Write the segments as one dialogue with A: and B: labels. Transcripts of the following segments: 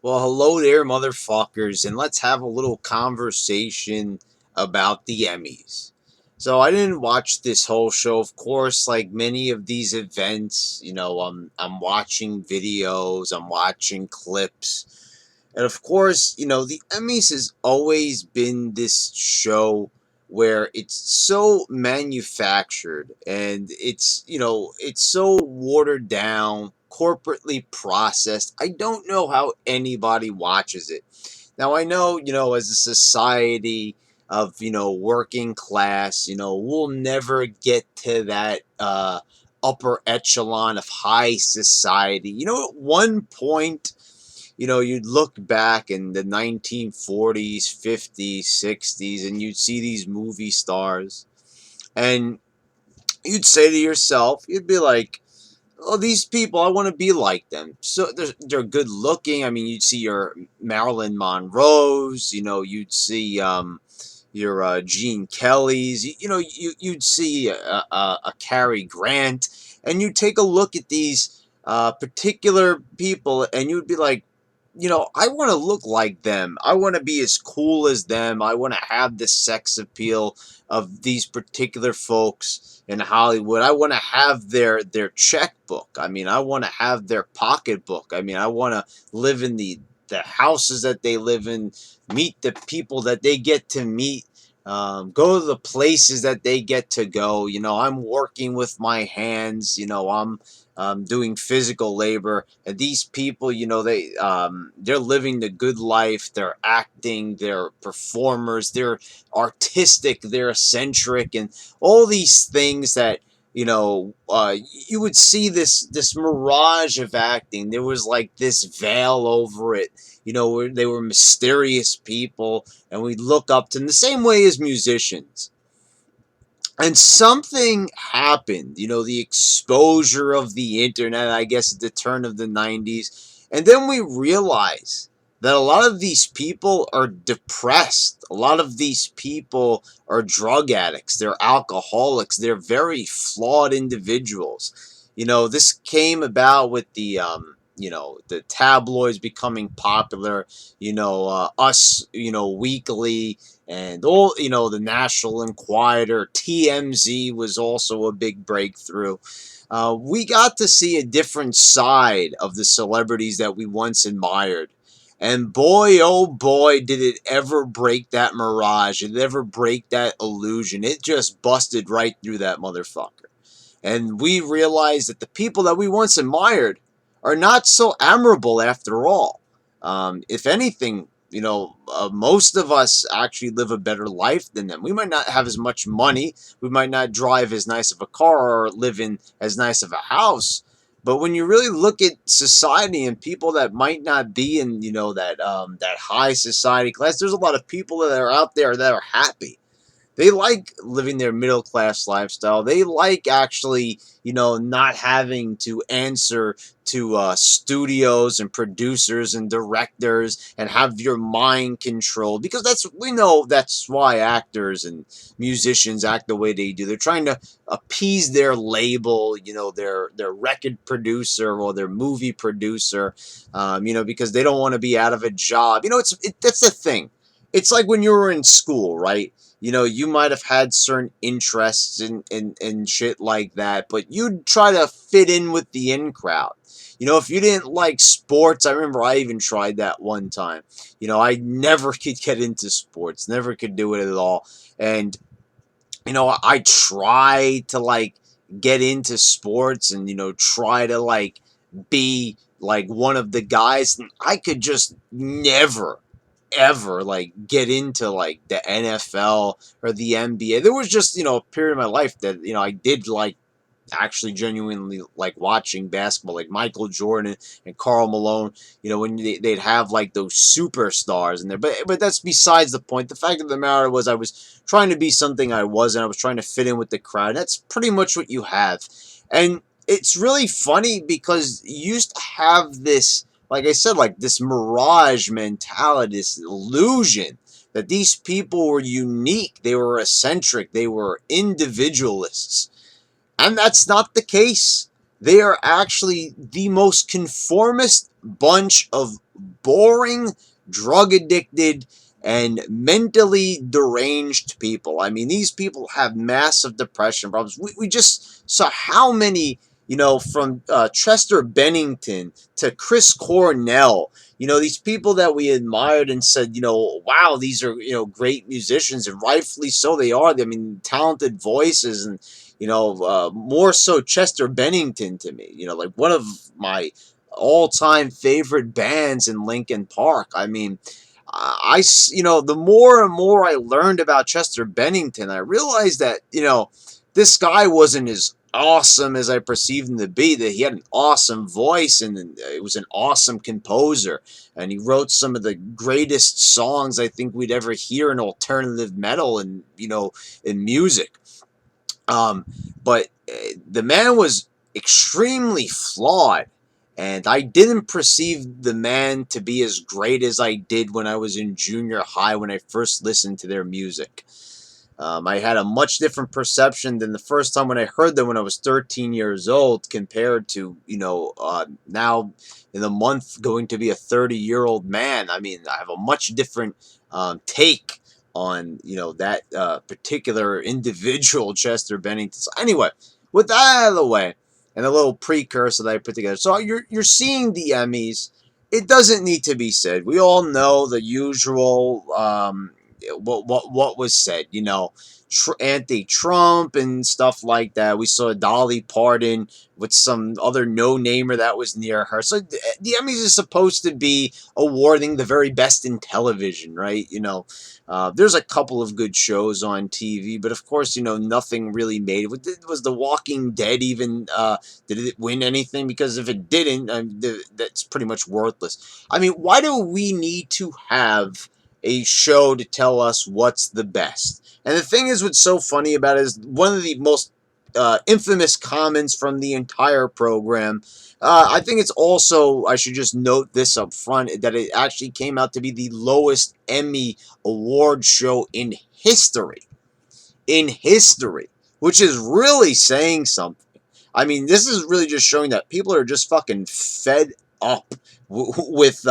A: Well, hello there, motherfuckers, and let's have a little conversation about the Emmys. So I didn't watch this whole show, of course. Like many of these events, I'm watching videos, I'm watching clips, and of course, the Emmys has always been this show where it's so manufactured and it's so watered down, corporately processed. I don't know how anybody watches it. Now I know, as a society of, working class, we'll never get to that upper echelon of high society. At one point, you'd look back in the 1940s, 50s, 60s, and you'd see these movie stars, and you'd say to yourself, you'd be like, oh, these people, I want to be like them. So they're good looking. I mean, you'd see your Marilyn Monroes, you'd see your Gene Kellys, you'd see a Cary Grant, and you'd take a look at these particular people, and you'd be like, I want to look like them. I want to be as cool as them. I want to have the sex appeal of these particular folks in Hollywood. I want to have their checkbook. I mean, I want to have their pocketbook. I mean, I want to live in the houses that they live in, meet the people that they get to meet, go to the places that they get to go. I'm working with my hands. I'm doing physical labor, and these people, they're living the good life. They're acting. They're performers. They're artistic. They're eccentric, and all these things that you would see this mirage of acting. There was like this veil over it. Where they were mysterious people, and we look up to them the same way as musicians. And something happened, the exposure of the internet, I guess, at the turn of the 90s. And then we realize that a lot of these people are depressed. A lot of these people are drug addicts. They're alcoholics. They're very flawed individuals. This came about with the tabloids becoming popular, Us, Weekly, and all, the National Enquirer, TMZ was also a big breakthrough. We got to see a different side of the celebrities that we once admired. And boy, oh boy, did it ever break that mirage. Did it ever break that illusion. It just busted right through that motherfucker. And we realized that the people that we once admired are not so admirable after all. If anything, most of us actually live a better life than them. We might not have as much money, we might not drive as nice of a car or live in as nice of a house. But when you really look at society and people that might not be in, that high society class, there's a lot of people that are out there that are happy. They like living their middle class lifestyle. They like actually, not having to answer to studios and producers and directors and have your mind controlled, because we know that's why actors and musicians act the way they do. They're trying to appease their label, their record producer or their movie producer, because they don't want to be out of a job. That's the thing. It's like when you were in school, right? You might have had certain interests in shit like that, but you'd try to fit in with the in crowd. If you didn't like sports, I remember I even tried that one time. I never could get into sports, never could do it at all. And, I tried to like get into sports and, try to like be like one of the guys, and I could just never ever like get into like the NFL or the NBA. There was just, a period of my life that, I did like actually genuinely like watching basketball, like Michael Jordan and Karl Malone, when they'd have like those superstars in there. But that's besides the point. The fact of the matter was I was trying to be something I wasn't. I was trying to fit in with the crowd. That's pretty much what you have. And it's really funny because you used to have this, like I said, like this mirage mentality, this illusion that these people were unique, they were eccentric, they were individualists. And that's not the case. They are actually the most conformist bunch of boring, drug addicted, and mentally deranged people. I mean, these people have massive depression problems. We just saw how many, from Chester Bennington to Chris Cornell, these people that we admired and said, wow, these are, great musicians, and rightfully so they are. I mean, talented voices, and, more so Chester Bennington to me, like one of my all-time favorite bands in Linkin Park. I mean, the more and more I learned about Chester Bennington, I realized that, this guy wasn't as awesome as I perceived him to be, that he had an awesome voice, and it was an awesome composer, and he wrote some of the greatest songs I think we'd ever hear in alternative metal and, in music. Um, but the man was extremely flawed, and I didn't perceive the man to be as great as I did when I was in junior high when I first listened to their music. I had a much different perception than the first time when I heard them when I was 13 years old, compared to, now in the month going to be a 30-year-old man. I mean, I have a much different take on, that particular individual, Chester Bennington. So anyway, with that out of the way, and a little precursor that I put together. So you're seeing the Emmys. It doesn't need to be said. We all know the usual. What was said, anti-Trump and stuff like that. We saw Dolly Parton with some other no-namer that was near her. So the Emmys is supposed to be awarding the very best in television, right? There's a couple of good shows on TV, but of course, nothing really made it. Was The Walking Dead even, did it win anything? Because if it didn't, that's pretty much worthless. I mean, why do we need to have a show to tell us what's the best? And the thing is, what's so funny about it is one of the most infamous comments from the entire program. I think it's also, I should just note this up front, that it actually came out to be the lowest Emmy award show in history. In history. Which is really saying something. I mean, this is really just showing that people are just fucking fed up with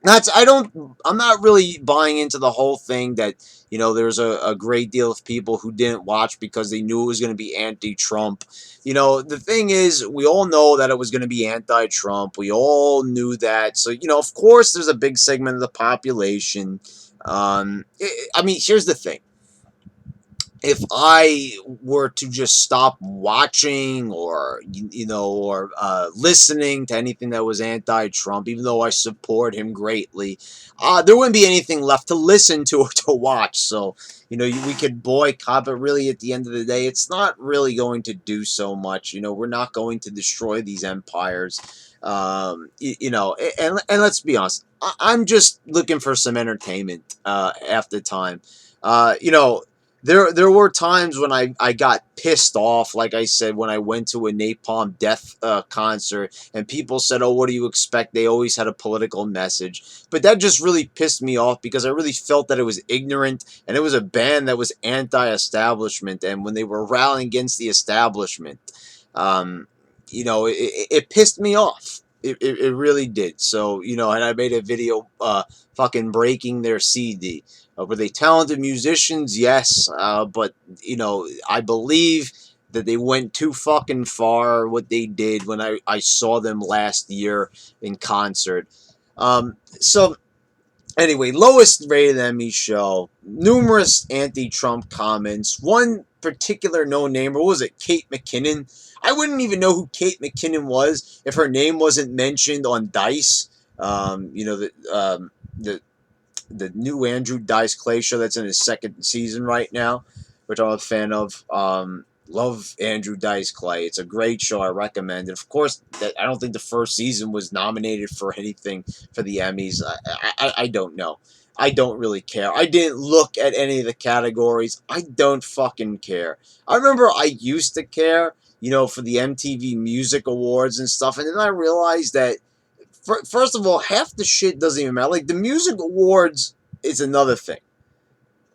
A: I'm not really buying into the whole thing that, there's a great deal of people who didn't watch because they knew it was going to be anti-Trump. The thing is, we all know that it was going to be anti-Trump. We all knew that. So, of course, there's a big segment of the population. I mean, here's the thing. If I were to just stop watching or listening to anything that was anti-Trump, even though I support him greatly, there wouldn't be anything left to listen to or to watch. So, we could boycott, but really at the end of the day, it's not really going to do so much. We're not going to destroy these empires. And let's be honest, I'm just looking for some entertainment half the time. There were times when I got pissed off, like I said, when I went to a Napalm Death concert, and people said, oh, what do you expect? They always had a political message. But that just really pissed me off, because I really felt that it was ignorant, and it was a band that was anti-establishment, and when they were rallying against the establishment, it pissed me off. It really did. So, and I made a video fucking breaking their CD. Were they talented musicians? Yes. But, I believe that they went too fucking far, what they did, when I saw them last year in concert. So, anyway, lowest rated Emmy show. Numerous anti-Trump comments. One particular no-namer, what was it, Kate McKinnon? I wouldn't even know who Kate McKinnon was if her name wasn't mentioned on Dice. The new Andrew Dice Clay show that's in his second season right now, which I'm a fan of. Love Andrew Dice Clay. It's a great show. I recommend it. Of course, I don't think the first season was nominated for anything for the Emmys. I don't know. I don't really care. I didn't look at any of the categories. I don't fucking care. I remember I used to care, for the MTV Music Awards and stuff, and then I realized that, first of all, half the shit doesn't even matter. Like, the Music Awards is another thing.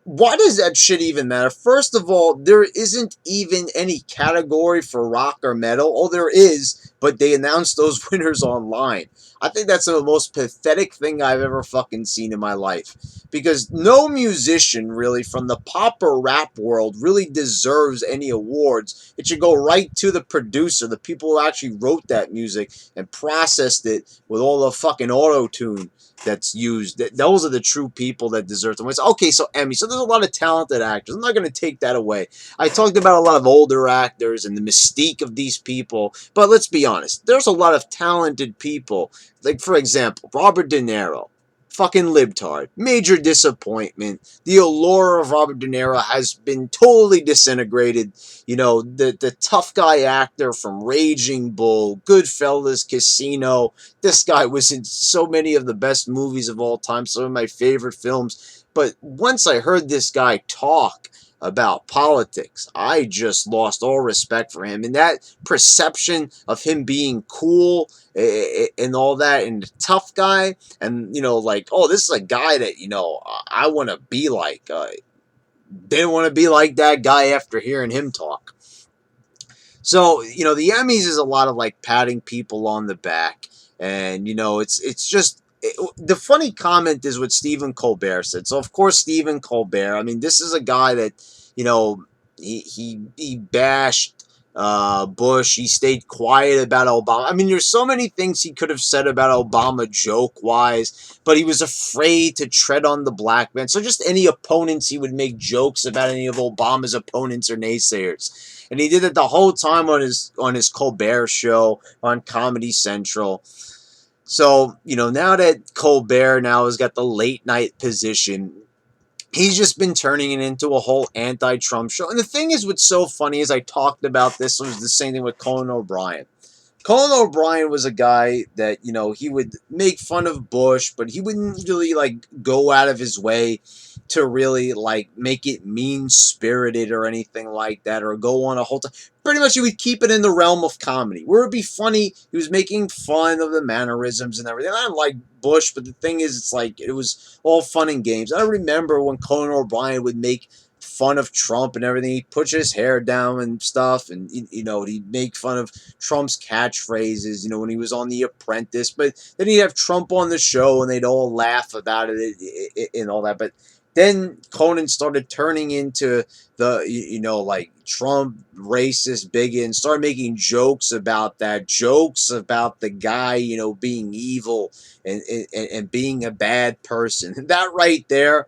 A: Why does that shit even matter? First of all, there isn't even any category for rock or metal. Oh, there is, but they announced those winners online. I think that's the most pathetic thing I've ever fucking seen in my life. Because no musician really from the pop or rap world really deserves any awards. It should go right to the producer, the people who actually wrote that music and processed it with all the fucking auto-tune that's used. Those are the true people that deserve them. Okay, so Emmy. So there's a lot of talented actors. I'm not going to take that away. I talked about a lot of older actors and the mystique of these people, but let's be honest. There's a lot of talented people. Like, for example, Robert De Niro. Fucking libtard. Major disappointment. The allure of Robert De Niro has been totally disintegrated. You know, the tough guy actor from Raging Bull, Goodfellas, Casino. This guy was in so many of the best movies of all time, some of my favorite films. But once I heard this guy talk about politics, I just lost all respect for him. And that perception of him being cool and all that, and the tough guy, and, you know, like, oh, this is a guy that, you know, I want to be like. Didn't want to be like that guy after hearing him talk. So, you know, the Emmys is a lot of like patting people on the back, and, you know, it's just the funny comment is what Stephen Colbert said. So of course Stephen Colbert, I mean, this is a guy that, you know, he bashed Bush. He stayed quiet about Obama. I mean, there's so many things he could have said about Obama joke wise, but he was afraid to tread on the black man. So just any opponents, he would make jokes about any of Obama's opponents or naysayers. And he did it the whole time on his Colbert show on Comedy Central. So, you know, now that Colbert now has got the late night position, he's just been turning it into a whole anti-Trump show. And the thing is, what's so funny is I talked about this, was the same thing with Conan O'Brien. Conan O'Brien was a guy that, you know, he would make fun of Bush, but he wouldn't really, like, go out of his way to really, like, make it mean-spirited or anything like that, or go on a whole time. Pretty much he would keep it in the realm of comedy. Where it would be funny, he was making fun of the mannerisms and everything. I don't like Bush, but the thing is, it's like, it was all fun and games. I remember when Conan O'Brien would make fun of Trump and everything. He'd put his hair down and stuff, and, you know, he'd make fun of Trump's catchphrases, you know, when he was on The Apprentice. But then he'd have Trump on the show, and they'd all laugh about it and all that. But then Conan started turning into the, you know, like, Trump racist bigot, and started making jokes about that, jokes about the guy, you know, being evil and being a bad person. And that right there,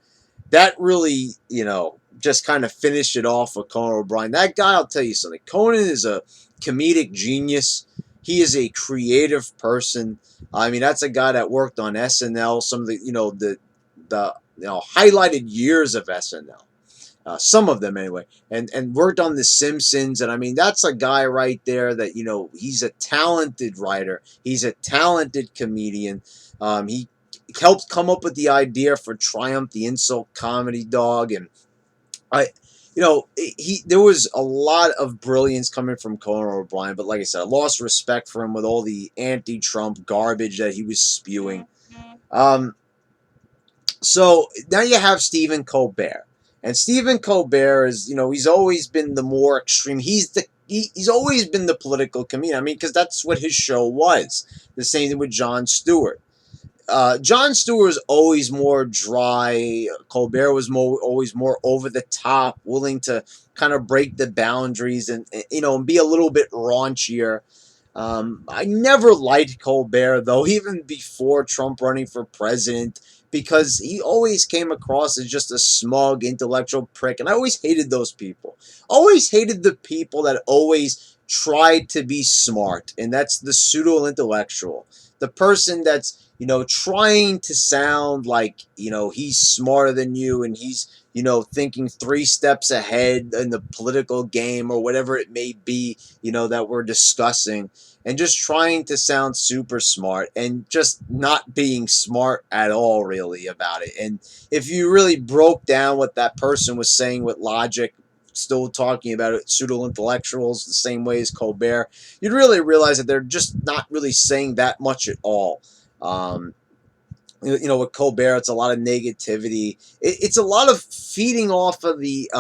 A: that really, you know, just kind of finished it off with Conan O'Brien. That guy, I'll tell you something. Conan is a comedic genius. He is a creative person. I mean, that's a guy that worked on SNL, some of the, you know, the you know, highlighted years of SNL. Some of them anyway, and worked on The Simpsons. And I mean, that's a guy right there that, you know, he's a talented writer. He's a talented comedian. He helped come up with the idea for Triumph, the insult comedy dog, and you know, there was a lot of brilliance coming from Conan O'Brien, but like I said, I lost respect for him with all the anti-Trump garbage that he was spewing. So now you have Stephen Colbert, and Stephen Colbert is, you know, he's always been the more extreme. He's always been the political comedian. I mean, because that's what his show was. The same thing with Jon Stewart. Jon Stewart was always more dry. Colbert was always more over the top, willing to kind of break the boundaries and, you know, and be a little bit raunchier. I never liked Colbert, though, even before Trump running for president, because he always came across as just a smug, intellectual prick, and I always hated those people. Always hated the people that always tried to be smart, and that's the pseudo-intellectual. The person that's, you know, trying to sound like, you know, he's smarter than you, and he's, you know, thinking 3 steps ahead in the political game or whatever it may be, you know, that we're discussing, and just trying to sound super smart and just not being smart at all, really, about it. And if you really broke down what that person was saying with logic, still talking about it, pseudo-intellectuals, the same way as Colbert, you'd really realize that they're just not really saying that much at all. You know, with Colbert, it's a lot of negativity. It's a lot of feeding off of the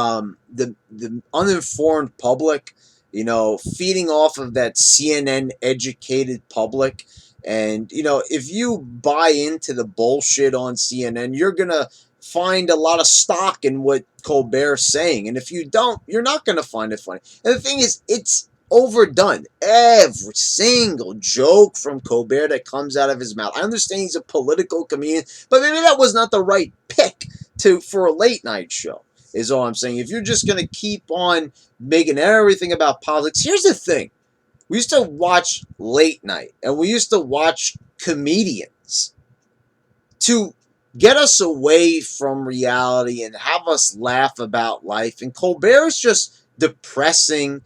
A: uninformed public. feeding off of that CNN educated public. And, if you buy into the bullshit on CNN, you're going to find a lot of stock in what Colbert's saying. And if you don't, you're not going to find it funny. And the thing is, it's overdone. Every single joke from Colbert that comes out of his mouth. I understand he's a political comedian, but maybe that was not the right pick for a late night show, is all I'm saying. If you're just going to keep on making everything about politics, here's the thing. We used to watch late night, and we used to watch comedians to get us away from reality and have us laugh about life. And Colbert is just depressing,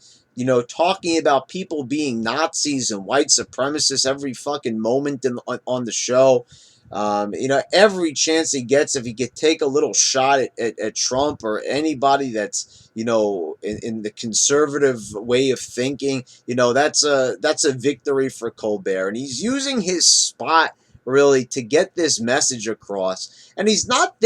A: talking about people being Nazis and white supremacists every fucking moment on the show. Every chance he gets, if he could take a little shot at Trump or anybody that's, in the conservative way of thinking, that's a victory for Colbert. And he's using his spot really to get this message across. And he's not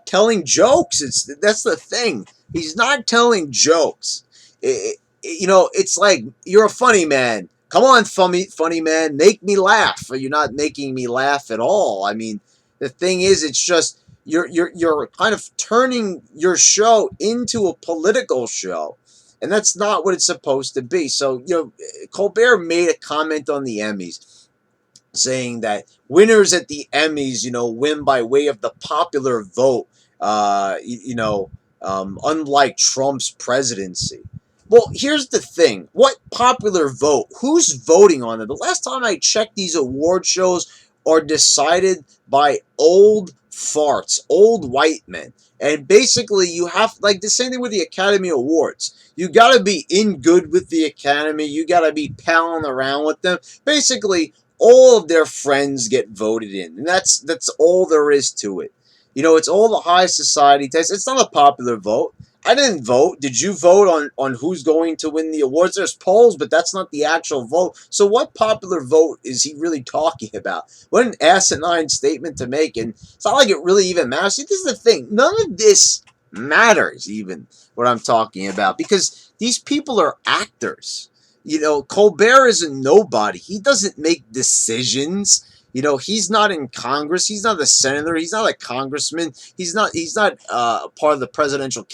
A: telling jokes. That's the thing. He's not telling jokes. It's like, you're a funny man. Come on, funny man, make me laugh. Or you're not making me laugh at all. I mean, the thing is, it's just you're kind of turning your show into a political show, and that's not what it's supposed to be. So, Colbert made a comment on the Emmys, saying that winners at the Emmys, win by way of the popular vote. Unlike Trump's presidency. Well, here's the thing. What popular vote? Who's voting on it? The last time I checked, these award shows are decided by old farts, old white men. And basically, you have, like, the same thing with the Academy Awards. You got to be in good with the Academy. You got to be palling around with them. Basically, all of their friends get voted in. And that's all there is to it. It's all the high society taste. It's not a popular vote. I didn't vote. Did you vote on who's going to win the awards? There's polls, but that's not the actual vote. So what popular vote is he really talking about? What an asinine statement to make. And it's not like it really even matters. See, this is the thing. None of this matters, even what I'm talking about, because these people are actors. Colbert is a nobody. He doesn't make decisions. He's not in Congress. He's not a senator. He's not a congressman. He's not part of the presidential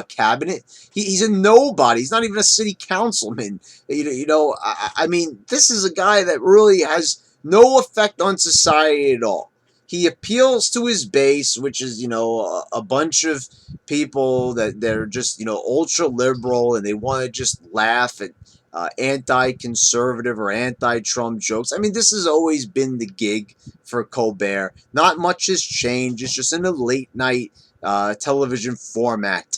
A: cabinet. He's a nobody. He's not even a city councilman. I mean, this is a guy that really has no effect on society at all. He appeals to his base, which is, a bunch of people that they're just, ultra liberal, and they want to just laugh at anti-conservative or anti-Trump jokes. I mean, this has always been the gig for Colbert. Not much has changed. It's just in a late night television format.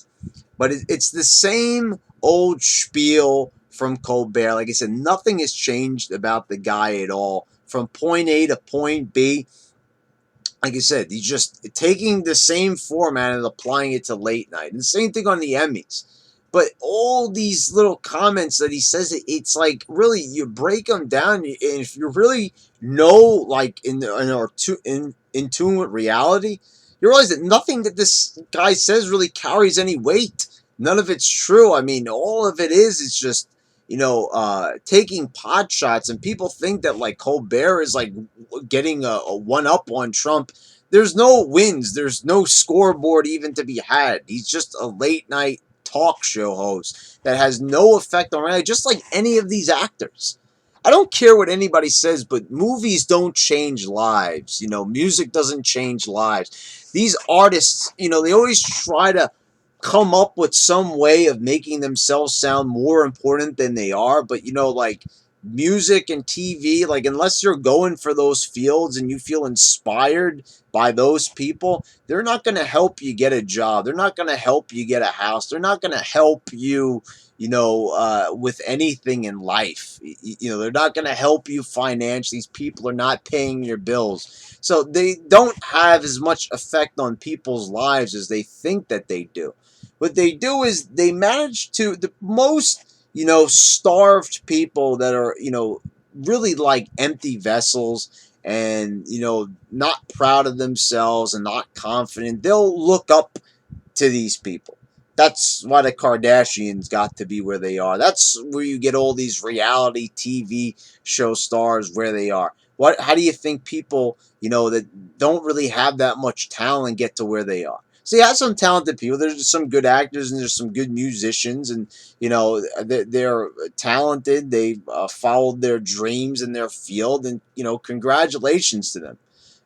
A: But it's the same old spiel from Colbert. Like I said, nothing has changed about the guy at all. From point A to point B, like I said, he's just taking the same format and applying it to late night. And the same thing on the Emmys. But all these little comments that he says, it's like, really, you break them down, and if you really know, like, in tune with reality, you realize that nothing that this guy says really carries any weight. None of it's true. I mean, all of it is just, taking pot shots, and people think that, like, Colbert is, like, getting a one-up on Trump. There's no wins. There's no scoreboard even to be had. He's just a late-night talk show host that has no effect on reality, just like any of these actors. I don't care what anybody says, but movies don't change lives. Music doesn't change lives. These artists, they always try to come up with some way of making themselves sound more important than they are. But, like music and TV, like, unless you're going for those fields and you feel inspired by those people, they're not going to help you get a job. They're not going to help you get a house. They're not going to help you, with anything in life. They're not going to help you financially. These people are not paying your bills. So they don't have as much effect on people's lives as they think that they do. What they do is they manage to, the most, starved people that are, really like empty vessels and, not proud of themselves and not confident, they'll look up to these people. That's why the Kardashians got to be where they are. That's where you get all these reality TV show stars where they are. What? How do you think people, that don't really have that much talent get to where they are? So you have some talented people. There's some good actors and there's some good musicians, and they're talented. They followed their dreams in their field, and congratulations to them.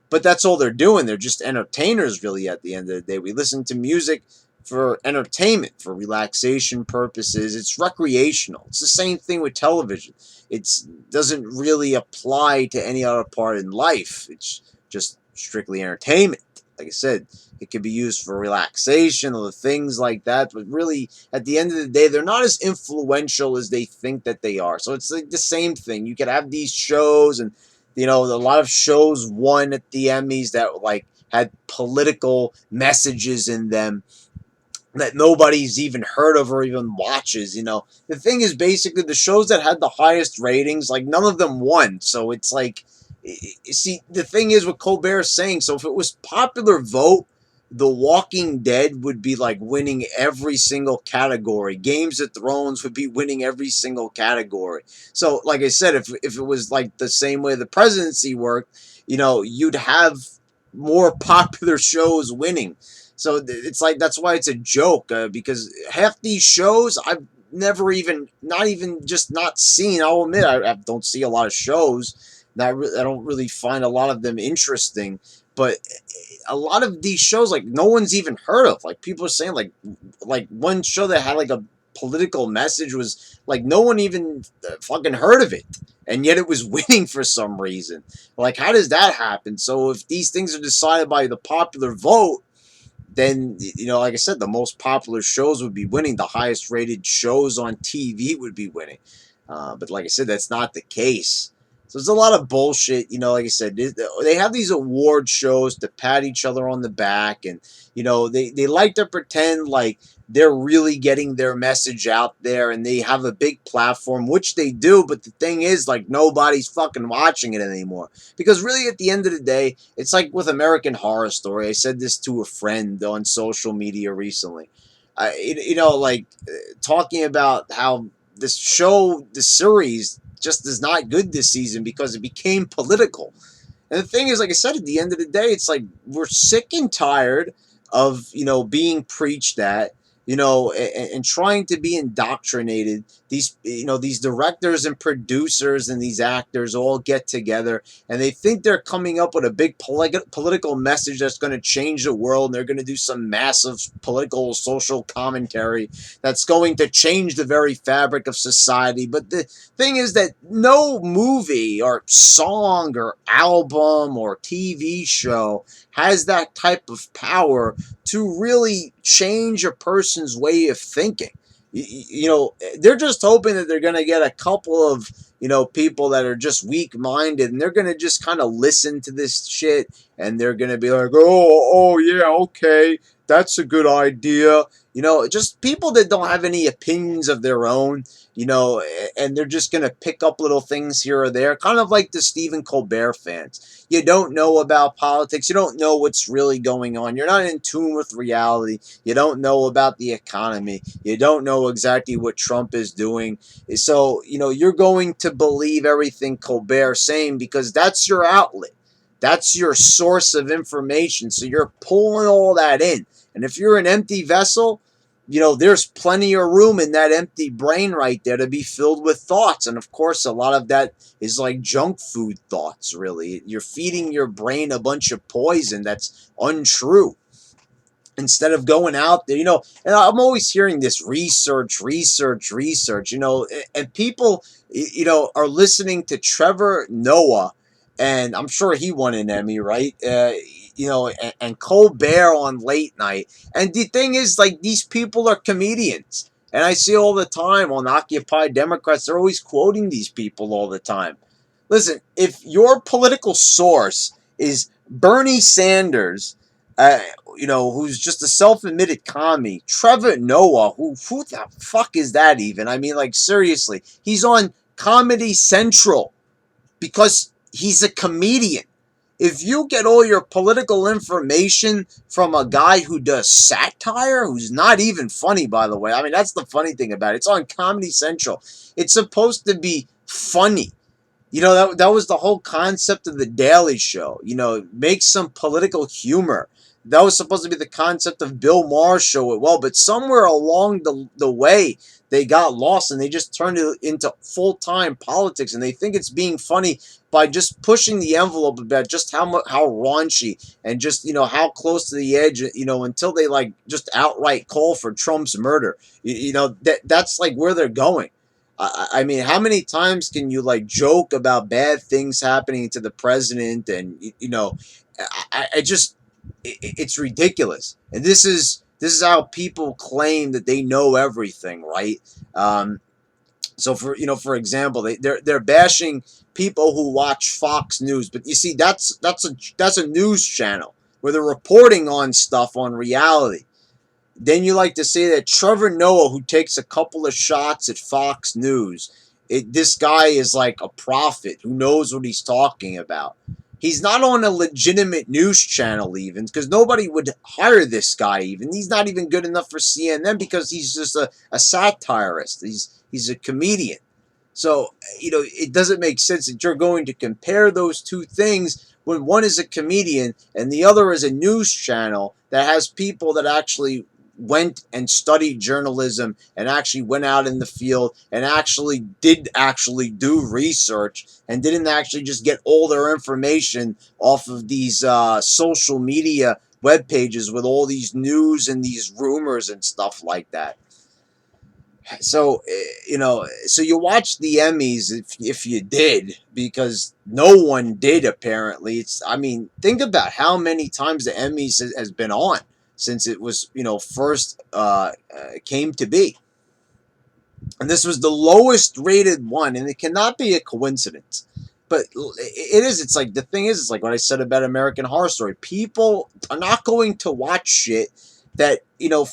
A: But that's all they're doing. They're just entertainers, really, at the end of the day. We listen to music for entertainment, for relaxation purposes. It's recreational. It's the same thing with television. It doesn't really apply to any other part in life. It's just strictly entertainment. Like I said, it can be used for relaxation or things like that. But really, at the end of the day, they're not as influential as they think that they are. So it's like the same thing. You could have these shows, and a lot of shows won at the Emmys that had political messages in them that nobody's even heard of or even watches. The thing is, basically, the shows that had the highest ratings, none of them won. So it's like, see, the thing is what Colbert is saying. So if it was popular vote, The Walking Dead would be winning every single category. Games of Thrones would be winning every single category. So, like I said, if it was the same way the presidency worked, you'd have more popular shows winning. So it's that's why it's a joke, because half these shows I've never even, not even just not seen. I'll admit I don't see a lot of shows. I don't really find a lot of them interesting. But a lot of these shows, no one's even heard of. People are saying, one show that had a political message was no one even fucking heard of it, and yet it was winning for some reason. How does that happen? So if these things are decided by the popular vote, then like I said, the most popular shows would be winning. The highest rated shows on TV would be winning. But like I said, that's not the case. So there's a lot of bullshit. Like I said, they have these award shows to pat each other on the back, and they like to pretend like they're really getting their message out there, and they have a big platform, which they do. But the thing is, nobody's fucking watching it anymore, because really, at the end of the day, it's like with American Horror Story. I said this to a friend on social media recently. Talking about how this show, the series, just is not good this season because it became political. And the thing is, like I said, at the end of the day, it's we're sick and tired of, being preached at, and trying to be indoctrinated. These directors and producers and these actors all get together and they think they're coming up with a big political message that's going to change the world. And they're going to do some massive political, social commentary that's going to change the very fabric of society. But the thing is that no movie or song or album or TV show has that type of power to really change a person's way of thinking. They're just hoping that they're going to get a couple of, people that are just weak-minded, and they're going to just kind of listen to this shit, and they're going to be like, oh, yeah, okay, that's a good idea. Just people that don't have any opinions of their own, and they're just going to pick up little things here or there, kind of like the Stephen Colbert fans. You don't know about politics. You don't know what's really going on. You're not in tune with reality. You don't know about the economy. You don't know exactly what Trump is doing. So, you're going to believe everything Colbert's saying because that's your outlet. That's your source of information. So you're pulling all that in. And if you're an empty vessel, there's plenty of room in that empty brain right there to be filled with thoughts. And of course, a lot of that is junk food thoughts, really. You're feeding your brain a bunch of poison that's untrue. Instead of going out there, and I'm always hearing this research, and people, are listening to Trevor Noah, and I'm sure he won an Emmy, right? And Colbert on late night. And the thing is, these people are comedians. And I see all the time on Occupy Democrats, they're always quoting these people all the time. Listen, if your political source is Bernie Sanders, uh, who's just a self-admitted commie, Trevor Noah, who the fuck is that even? I mean, seriously, he's on Comedy Central because he's a comedian. if you get all your political information from a guy who does satire, who's not even funny, by the way. I mean, that's the funny thing about it. It's on Comedy Central. It's supposed to be funny. That was the whole concept of the Daily Show. Make some political humor. That was supposed to be the concept of Bill Maher's show as well, but somewhere along the way, they got lost and they just turned it into full-time politics, and they think it's being funny by just pushing the envelope about just how raunchy and just how close to the edge, until they like just outright call for Trump's murder. That's like where they're going. I mean, how many times can you like joke about bad things happening to the president? And I just it's ridiculous. And this is how people claim that they know everything, right? So for example, they're bashing people who watch Fox News, but you see, that's a news channel where they're reporting on stuff on reality. Then you like to say that Trevor Noah, who takes a couple of shots at Fox News, this guy is like a prophet who knows what he's talking about. He's not on a legitimate news channel even, because nobody would hire this guy even. He's not even good enough for CNN because he's just a satirist. He's a comedian. So, it doesn't make sense that you're going to compare those two things when one is a comedian and the other is a news channel that has people that actually went and studied journalism and actually went out in the field and actually do research and didn't actually just get all their information off of these social media web pages with all these news and these rumors and stuff like that. So so you watch the Emmys if you did, because no one did apparently. I mean, think about how many times the Emmys has been on since it was first came to be, and this was the lowest rated one, and it cannot be a coincidence. But it is. It's like the thing is, it's like what I said about American Horror Story. People are not going to watch shit that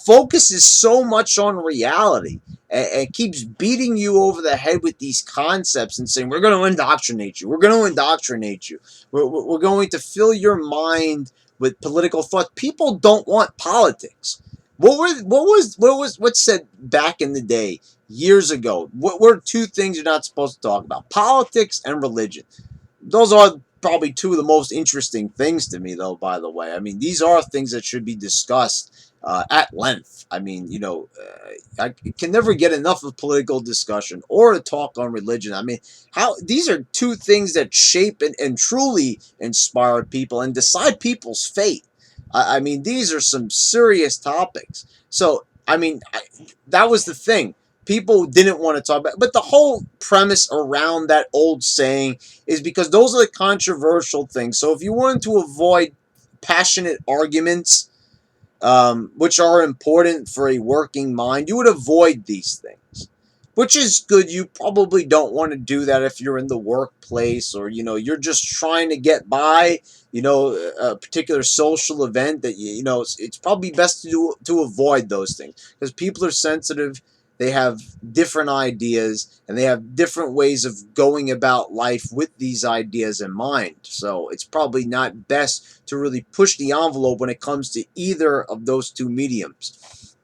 A: focuses so much on reality and keeps beating you over the head with these concepts and saying we're going to indoctrinate you. We're going to indoctrinate you. We're going to fill your mind with political thought. People don't want politics. What's said back in the day, years ago? What were two things you're not supposed to talk about? Politics and religion. Those are probably two of the most interesting things to me, though, by the way. I mean, these are things that should be discussed at length. I mean, I can never get enough of political discussion or to talk on religion. I mean, these are two things that shape and truly inspire people and decide people's fate. I mean, these are some serious topics. So, I mean, that was the thing. People didn't want to talk about it. But the whole premise around that old saying is because those are the controversial things. So if you wanted to avoid passionate arguments, which are important for a working mind, you would avoid these things, which is good. You probably don't want to do that if you're in the workplace or, you're just trying to get by, a particular social event that, it's probably best to avoid those things because people are sensitive. They have different ideas and they have different ways of going about life with these ideas in mind. So it's probably not best to really push the envelope when it comes to either of those two mediums.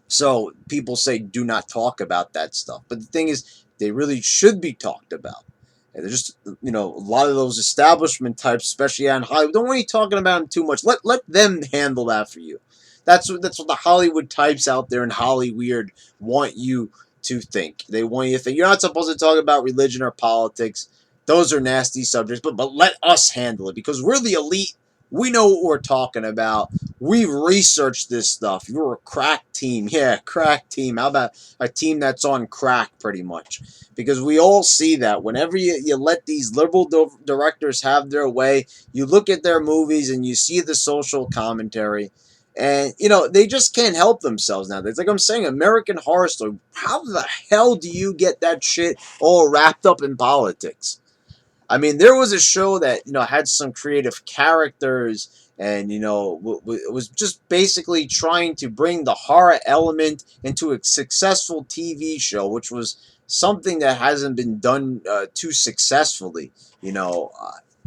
A: So people say do not talk about that stuff. But the thing is, they really should be talked about. And they're just, a lot of those establishment types, especially out in Hollywood, don't want you talking about them too much. Let them handle that for you. That's what the Hollywood types out there in Hollyweird want you to think. They want you to think you're not supposed to talk about religion or politics. Those are nasty subjects, but let us handle it because we're the elite. We know what we're talking about. We've researched this stuff. You're a crack team. Yeah, crack team. How about a team that's on crack, pretty much? Because we all see that. Whenever you let these liberal directors have their way, you look at their movies and you see the social commentary. And, they just can't help themselves now. It's like I'm saying, American Horror Story. How the hell do you get that shit all wrapped up in politics? I mean, there was a show that, had some creative characters and, was just basically trying to bring the horror element into a successful TV show, which was something that hasn't been done too successfully,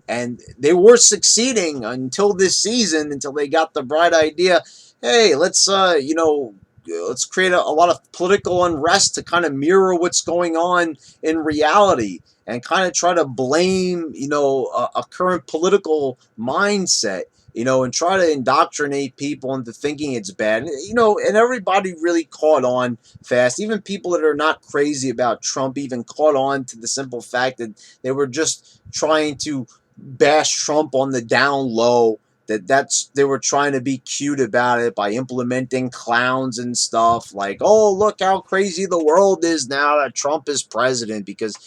A: And they were succeeding until this season, until they got the bright idea, hey, let's create a lot of political unrest to kind of mirror what's going on in reality and kind of try to blame, a current political mindset, and try to indoctrinate people into thinking it's bad. And everybody really caught on fast. Even people that are not crazy about Trump even caught on to the simple fact that they were just trying to bash Trump on the down low. They were trying to be cute about it by implementing clowns and stuff like, oh, look how crazy the world is now that Trump is president, because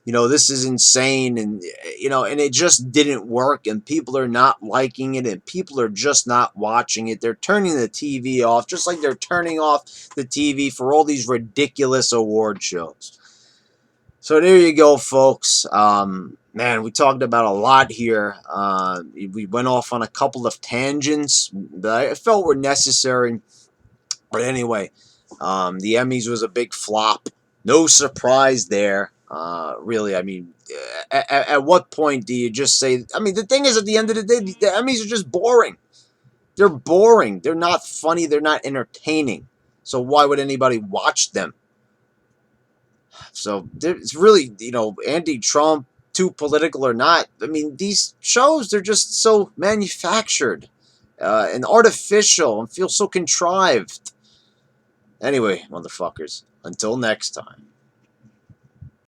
A: this is insane. And and it just didn't work, and people are not liking it, and people are just not watching it. They're turning the TV off, just like they're turning off the TV for all these ridiculous award shows. So there you go, folks. Man, we talked about a lot here. We went off on a couple of tangents that I felt were necessary. But anyway, the Emmys was a big flop. No surprise there. Really, I mean, at what point do you just say? I mean, the thing is, at the end of the day, the Emmys are just boring. They're boring. They're not funny. They're not entertaining. So why would anybody watch them? So it's really, anti-Trump, too political or not. I mean, these shows, they're just so manufactured and artificial and feel so contrived. Anyway, motherfuckers, until next time.